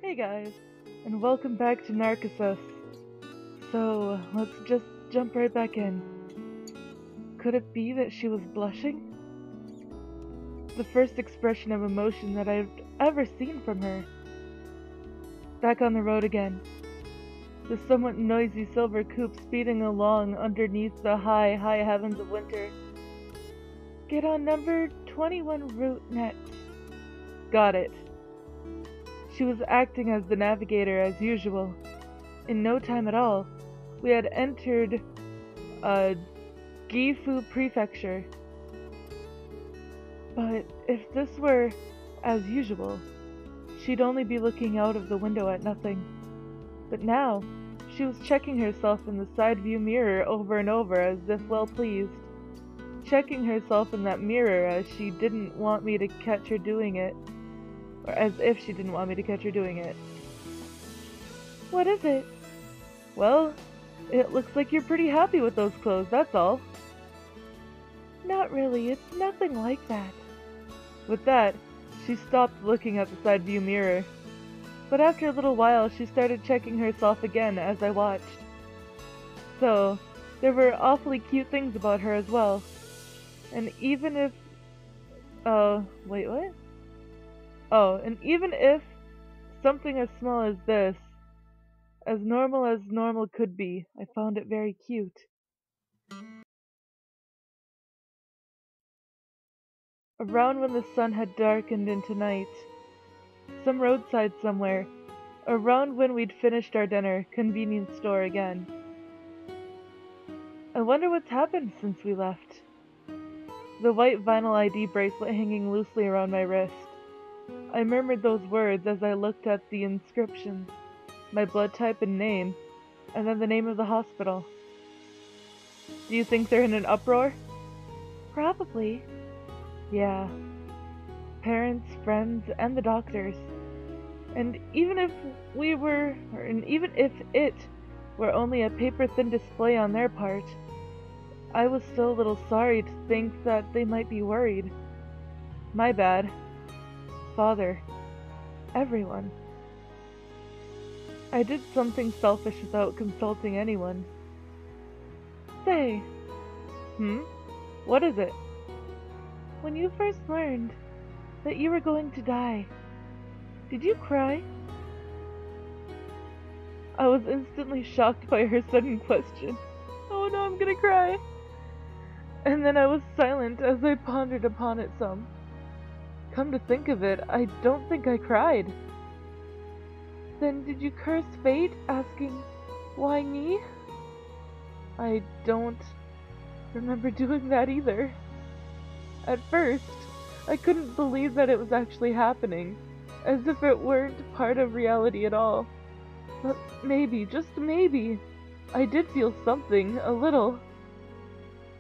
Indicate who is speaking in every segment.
Speaker 1: Hey guys, and welcome back to Narcissus. So, let's just jump right back in. Could it be that she was blushing? The first expression of emotion that I've ever seen from her. Back on the road again. The somewhat noisy silver coupe speeding along underneath the high heavens of winter. Get on number 21 route next. Got it. She was acting as the navigator as usual. In no time at all, we had entered Gifu Prefecture. But if this were as usual, she'd only be looking out of the window at nothing. But now, she was checking herself in the side view mirror over and over as if well pleased. Checking herself in that mirror as she didn't want me to catch her doing it. Or as if she didn't want me to catch her doing it. What is it? Well, it looks like you're pretty happy with those clothes, that's all. Not really, it's nothing like that. With that, she stopped looking at the side view mirror. But after a little while, she started checking herself again as I watched. So, there were awfully cute things about her as well. And even if... wait, what? Oh, and even if something as small as this, as normal could be, I found it very cute. Around when the sun had darkened into night, some roadside somewhere, around when we'd finished our dinner, convenience store again. I wonder what's happened since we left. The white vinyl ID bracelet hanging loosely around my wrist. I murmured those words as I looked at the inscriptions, my blood type and name, and then the name of the hospital. Do you think they're in an uproar? Probably. Yeah. Parents, friends, and the doctors. And even if it were only a paper-thin display on their part, I was still a little sorry to think that they might be worried. My bad. Father. Everyone. I did something selfish without consulting anyone. Say. What is it? When you first learned that you were going to die, did you cry? I was instantly shocked by her sudden question. Oh no, I'm gonna cry. And then I was silent as I pondered upon it some. Come to think of it, I don't think I cried. Then did you curse fate, asking, why me? I don't remember doing that either. At first, I couldn't believe that it was actually happening, as if it weren't part of reality at all. But maybe, just maybe, I did feel something, a little.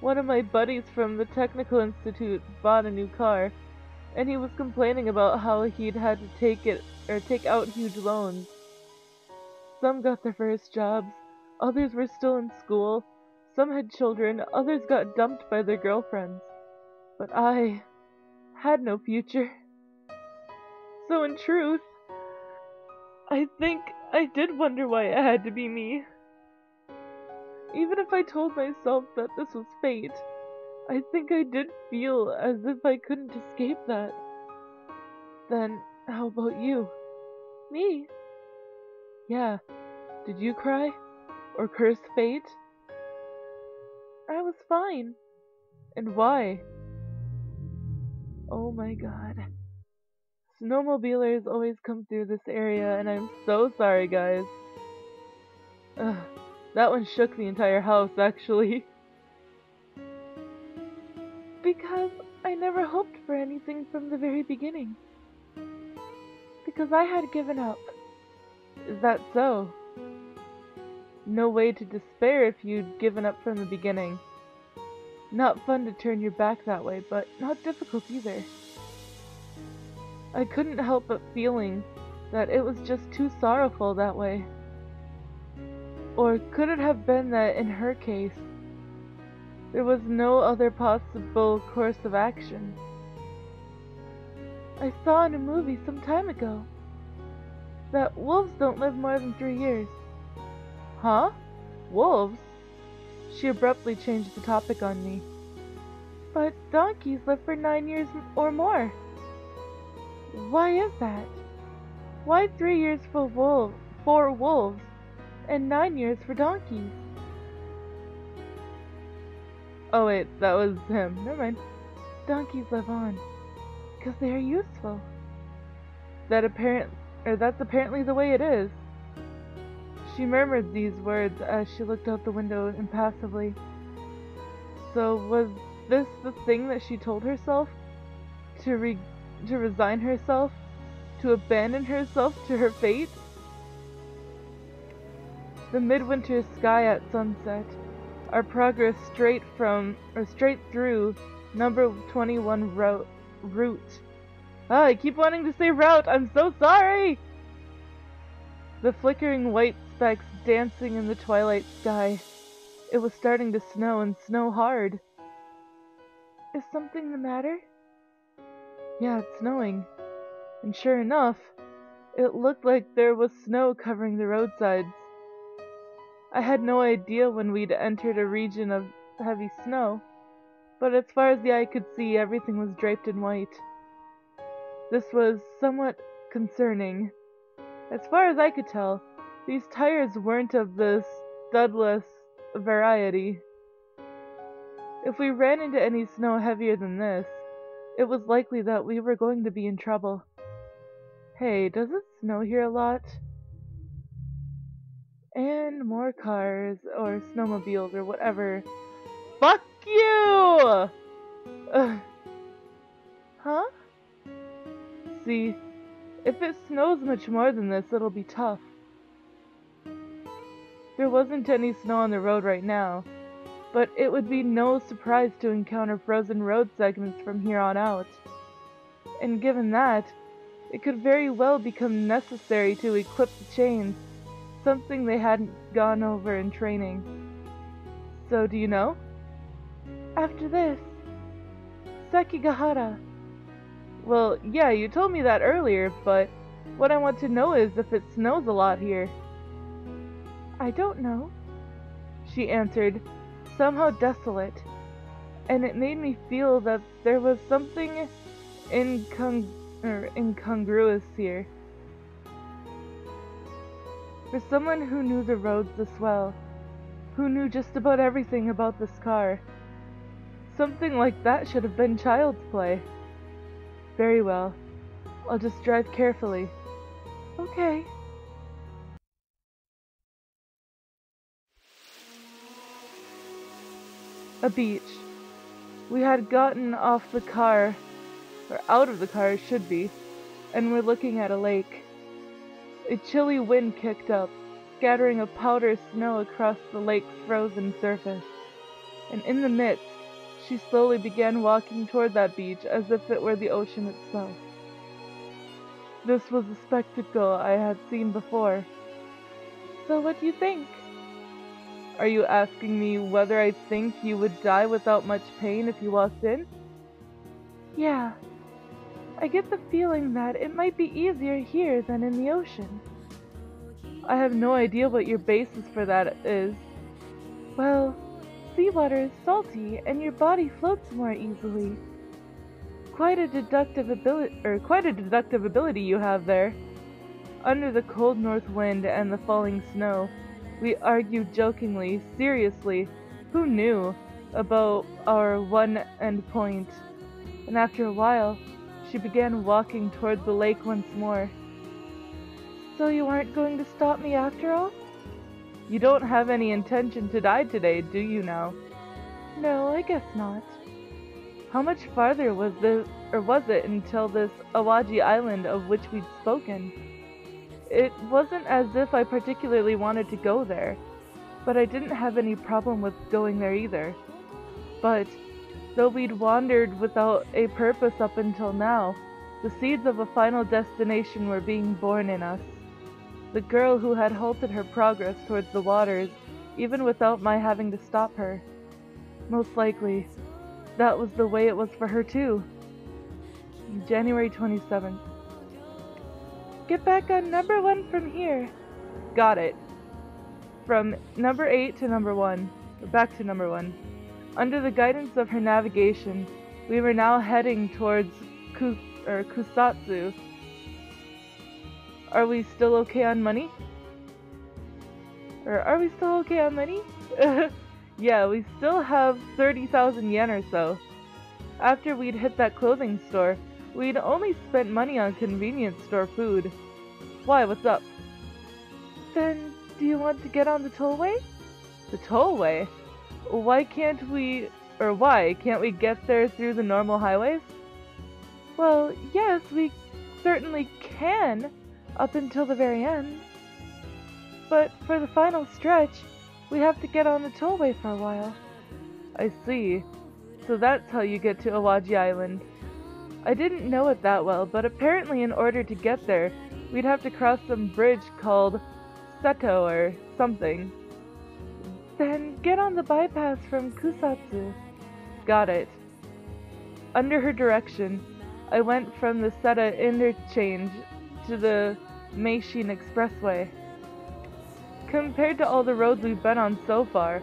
Speaker 1: One of my buddies from the Technical Institute bought a new car, and he was complaining about how he'd had to take out huge loans. Some got their first jobs, others were still in school, some had children, others got dumped by their girlfriends. But I had no future. So in truth, I think I did wonder why it had to be me. Even if I told myself that this was fate, I think I did feel as if I couldn't escape that. Then, how about you? Me? Yeah. Did you cry? Or curse fate? I was fine. And why? Oh my god. Snowmobilers always come through this area, and I'm so sorry, guys. Ugh, that one shook the entire house, actually. Because I never hoped for anything from the very beginning. Because I had given up. Is that so? No way to despair if you'd given up from the beginning. Not fun to turn your back that way, but not difficult either. I couldn't help but feeling that it was just too sorrowful that way. Or could it have been that in her case, there was no other possible course of action? I saw in a movie some time ago. that wolves don't live more than 3 years. Huh? Wolves? She abruptly changed the topic on me. But donkeys live for 9 years or more. Why is that? Why 3 years for wolves and 9 years for donkeys? Oh wait, that was him. Never mind. Donkeys live on, because they are useful. That's apparently the way it is. She murmured these words as she looked out the window impassively. So was this the thing that she told herself? To resign herself? To abandon herself to her fate? The midwinter sky at sunset. Our progress straight through number 21 route. I keep wanting to say route. I'm so sorry. The flickering white specks dancing in the twilight sky. It was starting to snow, and snow hard. Is something the matter? Yeah, it's snowing. And sure enough, it looked like there was snow covering the roadsides. I had no idea when we'd entered a region of heavy snow, but as far as the eye could see, everything was draped in white. This was somewhat concerning. As far as I could tell, these tires weren't of the studless variety. If we ran into any snow heavier than this, it was likely that we were going to be in trouble. Hey, does it snow here a lot? And more cars, or snowmobiles, or whatever. Fuck you! Huh? See, if it snows much more than this, it'll be tough. There wasn't any snow on the road right now, but it would be no surprise to encounter frozen road segments from here on out. And given that, it could very well become necessary to equip the chains, something they hadn't gone over in training. So do you know? After this, Sekigahara. Well, yeah, you told me that earlier, but what I want to know is if it snows a lot here. I don't know, she answered, somehow desolate, and it made me feel that there was something incongruous here. For someone who knew the roads this well, who knew just about everything about this car, something like that should have been child's play. Very well. I'll just drive carefully. Okay. A beach. We had gotten off the car, or out of the car it should be, and were looking at a lake. A chilly wind kicked up, scattering a powder snow across the lake's frozen surface, and in the midst, she slowly began walking toward that beach as if it were the ocean itself. This was a spectacle I had seen before. So what do you think? Are you asking me whether I think you would die without much pain if you walked in? Yeah. I get the feeling that it might be easier here than in the ocean. I have no idea what your basis for that is. Well, seawater is salty and your body floats more easily. Quite a deductive ability you have there. Under the cold north wind and the falling snow, we argued jokingly, seriously, who knew, about our one end point. And after a while, she began walking toward the lake once more. So you aren't going to stop me after all? You don't have any intention to die today, do you now? No, I guess not. How much farther was it until this Awaji Island of which we'd spoken? It wasn't as if I particularly wanted to go there, but I didn't have any problem with going there either. But, though we'd wandered without a purpose up until now, the seeds of a final destination were being born in us. The girl who had halted her progress towards the waters, even without my having to stop her. Most likely, that was the way it was for her too. January 27th. Get back on number 1 from here. Got it. From number 8 to number 1. Back to number 1. Under the guidance of her navigation, we were now heading towards Kusatsu. Are we still okay on money? Or are we still okay on money? Yeah, we still have 30,000 yen or so. After we'd hit that clothing store, we'd only spent money on convenience store food. Why, what's up? Then, do you want to get on the tollway? The tollway? Why can't we get there through the normal highways? Well, yes, we certainly can, up until the very end. But for the final stretch, we have to get on the tollway for a while. I see. So that's how you get to Awaji Island. I didn't know it that well, but apparently in order to get there, we'd have to cross some bridge called Seto or something. Then get on the bypass from Kusatsu. Got it. Under her direction, I went from the Seta interchange to the Meishin Expressway. Compared to all the roads we've been on so far,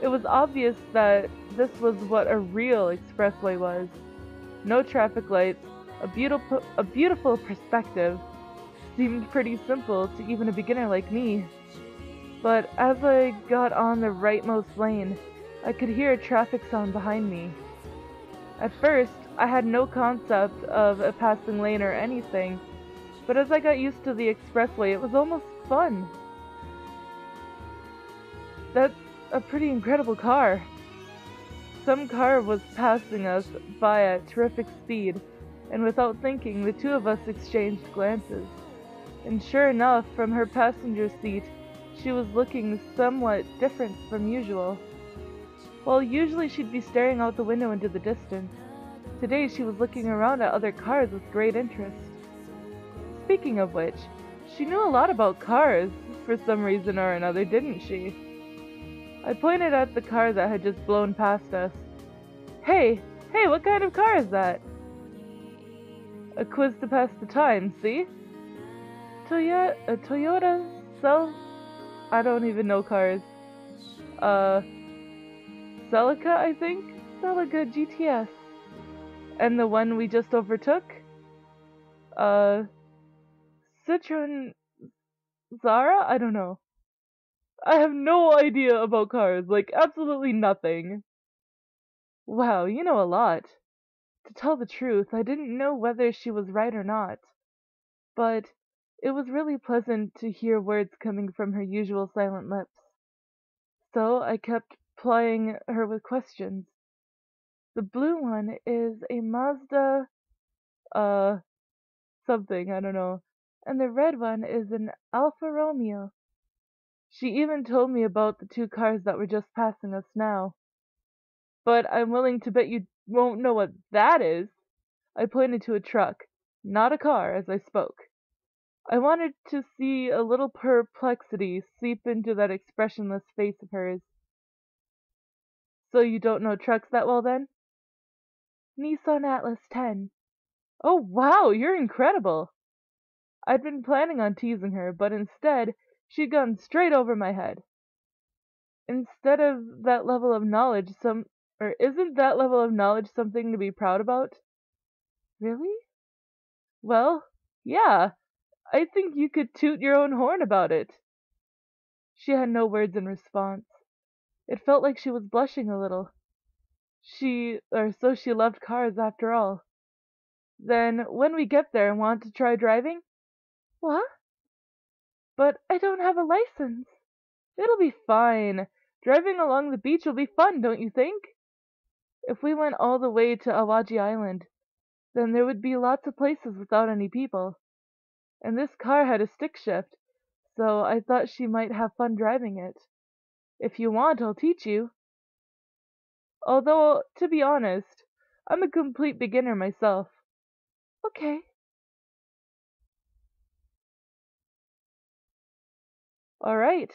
Speaker 1: it was obvious that this was what a real expressway was. No traffic lights, a beautiful perspective. Seemed pretty simple to even a beginner like me. But as I got on the rightmost lane, I could hear a traffic sound behind me. At first, I had no concept of a passing lane or anything, but as I got used to the expressway, it was almost fun. That's a pretty incredible car. Some car was passing us by at terrific speed, and without thinking, the two of us exchanged glances. And sure enough, from her passenger seat, she was looking somewhat different from usual. While usually she'd be staring out the window into the distance, today she was looking around at other cars with great interest. Speaking of which, she knew a lot about cars, for some reason or another, didn't she? I pointed at the car that had just blown past us. Hey, what kind of car is that? A quiz to pass the time, see? A Toyota I don't even know cars. Celica, I think? Celica GTS. And the one we just overtook? Citroen Zara? I don't know. I have no idea about cars, like absolutely nothing. Wow, you know a lot. To tell the truth, I didn't know whether she was right or not. But it was really pleasant to hear words coming from her usual silent lips. So I kept plying her with questions. The blue one is a Mazda, something, I don't know. And the red one is an Alfa Romeo. She even told me about the two cars that were just passing us now. But I'm willing to bet you won't know what that is. I pointed to a truck, not a car, as I spoke. I wanted to see a little perplexity seep into that expressionless face of hers. So you don't know trucks that well then? Nissan Atlas 10. Oh wow, you're incredible! I'd been planning on teasing her, but instead, she'd gone straight over my head. Instead of that level of knowledge, isn't that level of knowledge something to be proud about? Really? Well, yeah, I think you could toot your own horn about it. She had no words in response. It felt like she was blushing a little. So she loved cars after all. Then, when we get there, want to try driving? What? But I don't have a license. It'll be fine. Driving along the beach will be fun, don't you think? If we went all the way to Awaji Island, then there would be lots of places without any people. And this car had a stick shift, so I thought she might have fun driving it. If you want, I'll teach you. Although, to be honest, I'm a complete beginner myself. Okay. Alright.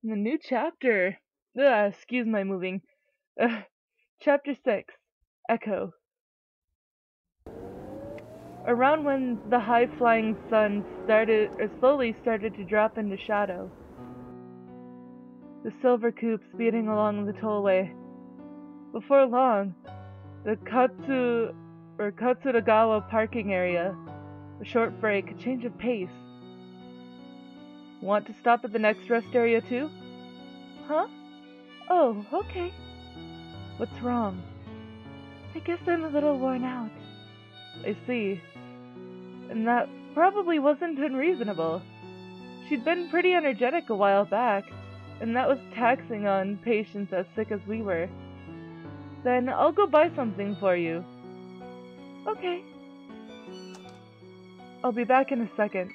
Speaker 1: The new chapter. Excuse my moving. Chapter 6. Echo. around when the high-flying sun slowly started to drop into shadow. The silver coupe speeding along the tollway. Before long, the Katsuragawa parking area. A short break, a change of pace. Want to stop at the next rest area too? Huh? Oh, okay. What's wrong? I guess I'm a little worn out. I see. And that probably wasn't unreasonable. She'd been pretty energetic a while back, and that was taxing on patients as sick as we were. Then I'll go buy something for you. Okay. I'll be back in a second.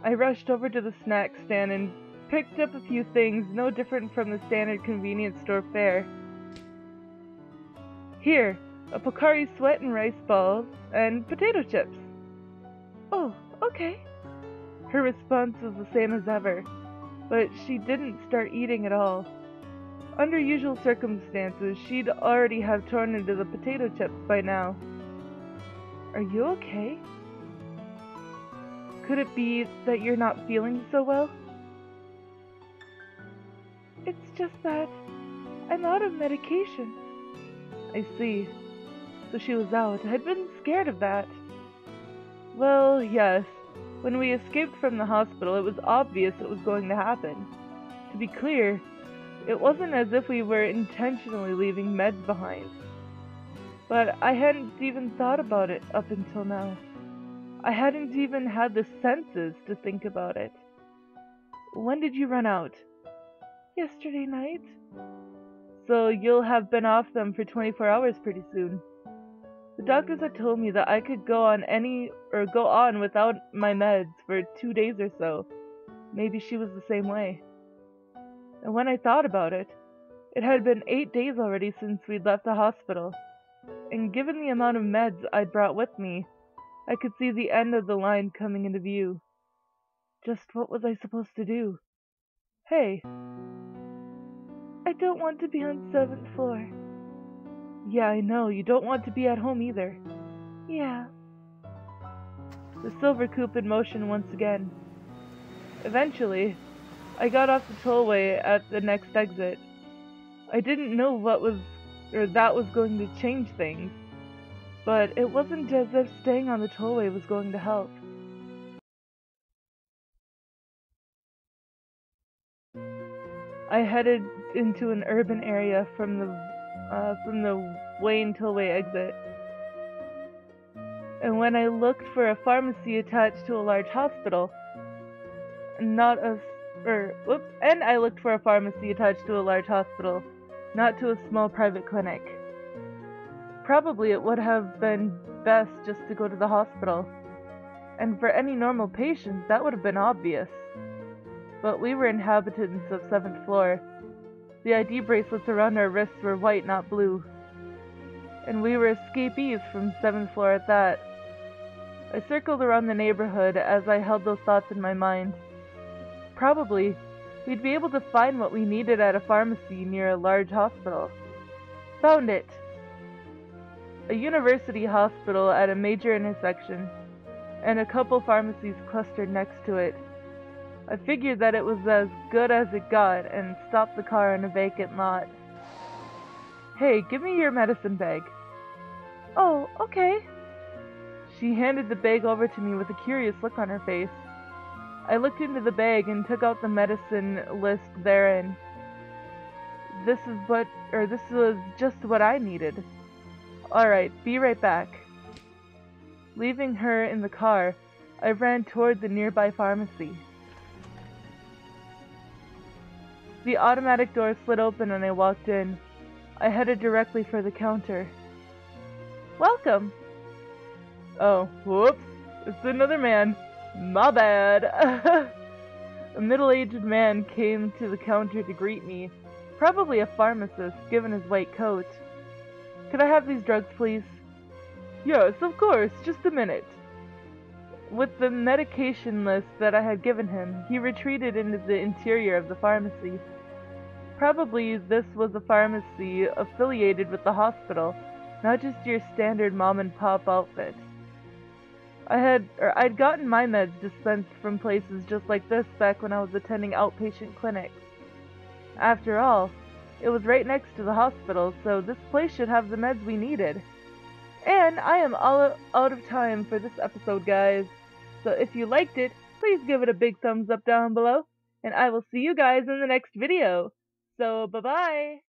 Speaker 1: I rushed over to the snack stand and picked up a few things no different from the standard convenience store fare. Here, a Pocari Sweat and rice balls, and potato chips. Oh, okay. Her response was the same as ever, but she didn't start eating at all. Under usual circumstances, she'd already have torn into the potato chips by now. Are you okay? Could it be that you're not feeling so well? It's just that I'm out of medication. I see. So she was out. I'd been scared of that. Well, yes. When we escaped from the hospital, it was obvious it was going to happen. To be clear, it wasn't as if we were intentionally leaving meds behind. But I hadn't even thought about it up until now. I hadn't even had the senses to think about it. When did you run out? Yesterday night. So you'll have been off them for 24 hours pretty soon. The doctors had told me that I could go on without my meds for 2 days or so. Maybe she was the same way. And when I thought about it, it had been 8 days already since we'd left the hospital. And given the amount of meds I'd brought with me, I could see the end of the line coming into view. Just what was I supposed to do? Hey. I don't want to be on 7th floor. Yeah, I know. You don't want to be at home either. Yeah. The silver coupe in motion once again. Eventually, I got off the tollway at the next exit. I didn't know that was going to change things, but it wasn't as if staying on the tollway was going to help. I headed into an urban area from the Wayne tollway exit. And when I looked for a pharmacy attached to a large hospital, and I looked for a pharmacy attached to a large hospital, not to a small private clinic. Probably it would have been best just to go to the hospital. And for any normal patient, that would have been obvious. But we were inhabitants of 7th floor. The ID bracelets around our wrists were white, not blue. And we were escapees from 7th floor at that. I circled around the neighborhood as I held those thoughts in my mind. Probably, we'd be able to find what we needed at a pharmacy near a large hospital. Found it! A university hospital at a major intersection, and a couple pharmacies clustered next to it. I figured that it was as good as it got and stopped the car in a vacant lot. Hey, give me your medicine bag. Oh, okay. She handed the bag over to me with a curious look on her face. I looked into the bag and took out the medicine list therein. This was just what I needed. Alright, be right back. Leaving her in the car, I ran toward the nearby pharmacy. The automatic door slid open and I walked in. I headed directly for the counter. Welcome! Oh, whoops! It's another man. My bad! A middle-aged man came to the counter to greet me. Probably a pharmacist, given his white coat. Could I have these drugs, please? Yes, of course. Just a minute. With the medication list that I had given him, he retreated into the interior of the pharmacy. Probably this was a pharmacy affiliated with the hospital, not just your standard mom and pop outfit. I'd gotten my meds dispensed from places just like this back when I was attending outpatient clinics. After all, it was right next to the hospital, so this place should have the meds we needed. And I am all out of time for this episode, guys. So if you liked it, please give it a big thumbs up down below, and I will see you guys in the next video. So bye-bye!